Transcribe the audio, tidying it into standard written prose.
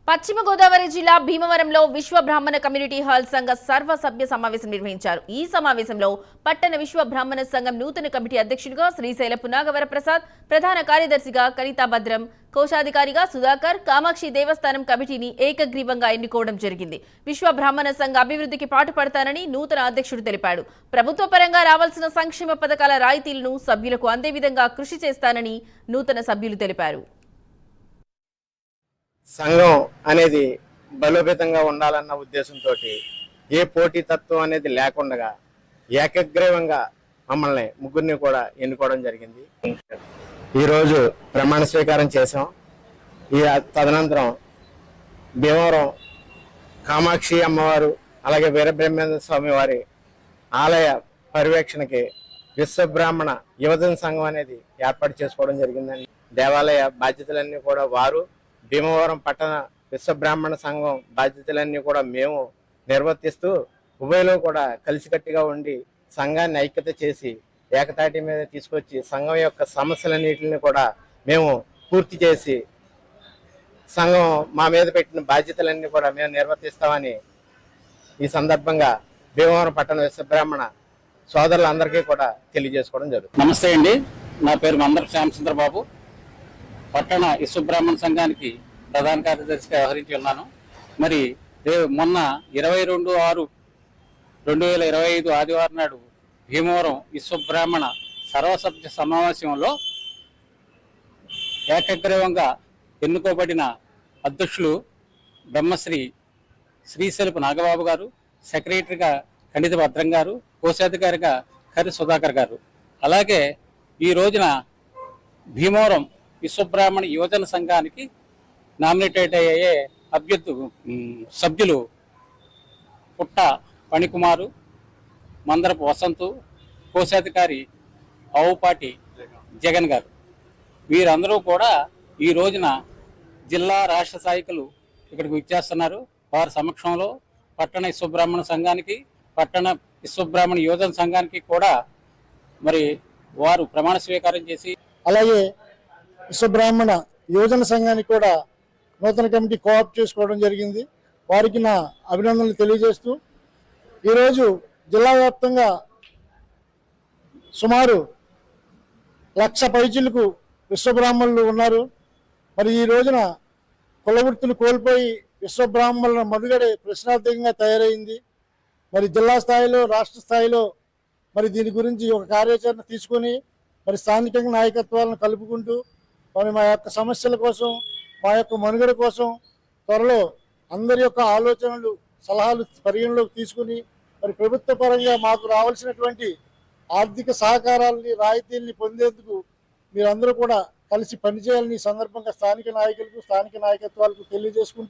పశ్చిమ గోదావరి జిల్లా భీమవరంలో విశ్వ బ్రాహ్మణ కమ్యూనిటీ హాల్ సంఘ సర్వసభ్య సమావేశం నిర్వహించారు. ఈ సమావేశంలో పట్టణ విశ్వ బ్రాహ్మణ సంఘం నూతన కమిటీ అధ్యక్షుడిగా శ్రీశైలపు నాగవరప్రసాద్, ప్రధాన కార్యదర్శిగా కనితా భద్రం, కోశాధికారిగా సుధాకర్, కామాక్షి దేవస్థానం కమిటీని ఏకగ్రీవంగా ఎన్నుకోవడం జరిగింది. విశ్వ బ్రాహ్మణ సంఘ అభివృద్ధికి పాటుపడతానని నూతన అధ్యక్షుడు తెలిపాడు. ప్రభుత్వ పరంగా రావాల్సిన సంక్షేమ పథకాల రాయితీలను సభ్యులకు అందే విధంగా కృషి చేస్తానని నూతన సభ్యులు తెలిపారు. సంఘం అనేది బలోపేతంగా ఉండాలన్న ఉద్దేశంతో ఏ పోటీ తత్వం అనేది లేకుండా ఏకగ్రీవంగా మమ్మల్ని ముగ్గురిని కూడా ఎన్నుకోవడం జరిగింది. ఈరోజు ప్రమాణ స్వీకారం చేసాం. ఈ తదనంతరం భీమవరం కామాక్షి అమ్మవారు అలాగే వీరబ్రహ్మేంద్ర స్వామి వారి ఆలయ పర్యవేక్షణకి విశ్వబ్రాహ్మణ యువజన సంఘం అనేది ఏర్పాటు చేసుకోవడం జరిగిందండి. దేవాలయ బాధ్యతలన్నీ కూడా వారు, భీమవరం పట్టణ విశ్వబ్రాహ్మణ సంఘం బాధ్యతలన్నీ కూడా మేము నిర్వర్తిస్తూ ఉభయలో కూడా కలిసికట్టుగా ఉండి సంఘాన్ని ఐక్యత చేసి ఏకతాటి మీద తీసుకొచ్చి సంఘం యొక్క సమస్యలన్నిటిని కూడా మేము పూర్తి చేసి సంఘం మా మీద పెట్టిన బాధ్యతలన్నీ కూడా మేము నిర్వర్తిస్తామని ఈ సందర్భంగా భీమవరం పట్టణ విశ్వబ్రాహ్మణ సోదరులందరికీ కూడా తెలియజేసుకోవడం జరుగుతుంది. నమస్తే అండి, నా పేరు మందర శ్యామచంద్రబాబు. పట్టణ విశ్వబ్రాహ్మణ సంఘానికి ప్రధాన కార్యదర్శిగా వ్యవహరించి ఉన్నాను. మరి మొన్న 22/6/2025 ఆదివారం నాడు భీమవరం విశ్వబ్రాహ్మణ సర్వసభ్య సమావేశంలో ఏకగ్రీవంగా ఎన్నుకోబడిన అధ్యక్షులు బ్రహ్మశ్రీ శ్రీశైలపు నాగబాబు గారు, సెక్రటరీగా కనిత భద్రం గారు, కోశాధికారిగా కరి సుధాకర్ గారు, అలాగే ఈ రోజున భీమవరం విశ్వబ్రాహ్మణ యువజన సంఘానికి నామినేటెడ్ అయ్యే సభ్యులు పుట్ట పణికుమారు, మందరపు వసంతు, కోశాధికారి ఆవుపాటి జగన్ గారు, వీరందరూ కూడా ఈ రోజున జిల్లా రాష్ట్ర స్థాయికులు ఇక్కడికి విచ్చేస్తున్నారు. వారి సమక్షంలో పట్టణ విశ్వబ్రాహ్మణ సంఘానికి, పట్టణ విశ్వబ్రాహ్మణ యువజన సంఘానికి కూడా మరి వారు ప్రమాణ స్వీకారం చేసి, అలాగే విశ్వబ్రాహ్మణ యువజన సంఘానికి కూడా నూతన కమిటీ కోఆప్ చేసుకోవడం జరిగింది. వారికి నా అభినందనలు తెలియజేస్తూ ఈరోజు జిల్లా వ్యాప్తంగా సుమారు 1,00,000 పైచిలకు విశ్వబ్రాహ్మణులు ఉన్నారు. మరి ఈ రోజున కులవృత్తులు కోల్పోయి విశ్వబ్రాహ్మణుల మనుగడే ప్రశ్నార్థకంగా తయారైంది. మరి జిల్లా స్థాయిలో, రాష్ట్ర స్థాయిలో మరి దీని గురించి ఒక కార్యాచరణ తీసుకొని మరి స్థానికంగా నాయకత్వాలను కలుపుకుంటూ మరి మా యొక్క సమస్యల కోసం, మా యొక్క మనుగడ కోసం త్వరలో అందరి యొక్క ఆలోచనలు, సలహాలు పరిగణలోకి తీసుకుని మరి ప్రభుత్వ పరంగా మాకు రావాల్సినటువంటి ఆర్థిక సహకారాలని, రాయితీల్ని పొందేందుకు మీరందరూ కూడా కలిసి పనిచేయాలని ఈ సందర్భంగా స్థానిక నాయకులకు, స్థానిక నాయకత్వాలకు తెలియజేసుకుంటూ